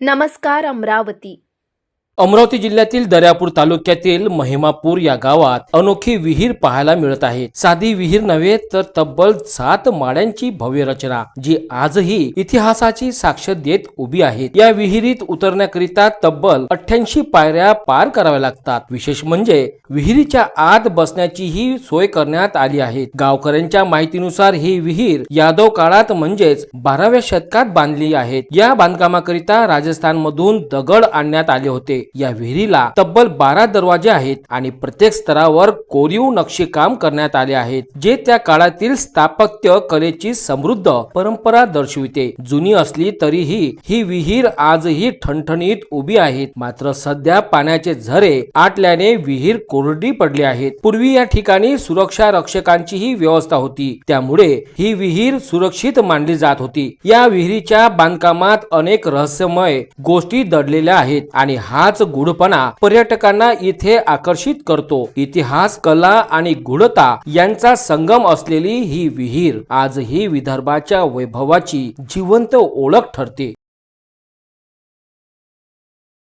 नमस्कार अमरावती। अमरावती जिल्ह्यातील दर्यापूर तालुक्यातील महिमापूर या गावात अनोखी विहीर पाहायला मिळत आहे। साधी विहीर नव्हे तर तब्बल 7 माळ्यांची भव्य रचना जी आजही इतिहासाची साक्ष देत उभी आहे। या विहिरीत उतरण्याकरिता तब्बल 88 पायऱ्या पार कराव्या लागतात। विशेष म्हणजे विहिरीच्या आत बसण्याची ही सोय करण्यात आली आहे। गावकऱ्यांच्या माहितीनुसार ही विहीर यादव काळात म्हणजेच 12व्या शतकात बांधली आहे। या बांधकामाकरिता राजस्थान मधून दगड आणण्यात आले होते। या विहिरीला तब्बल 12 दरवाजे आहेत आणि प्रत्येक स्तरावर कोरीव नक्षीकाम करण्यात आले आहेत, जे त्या काळातील स्थापत्य कलेची समृद्ध परंपरा दर्शविते। जुनी असली तरीही ही विहीर आजही ठणठणीत उभी आहे। मात्र सध्या पाण्याचे झरे आटल्याने विहीर कोरडी पडली आहे। पूर्वी या ठिकाणी सुरक्षा रक्षकांची ही व्यवस्था होती, त्यामुळे ही विहीर सुरक्षित मानली जात होती। या विहिरीच्या बांधकामात अनेक रहस्यमय गोष्टी दडलेल्या आहेत आणि हाच गूढपणा पर्यटकांना इथे आकर्षित करतो। इतिहास, कला आणि गूढता यांचा संगम असलेली ही विहीर आजही विदर्भाच्या वैभवाची जिवंत ओळख ठरते।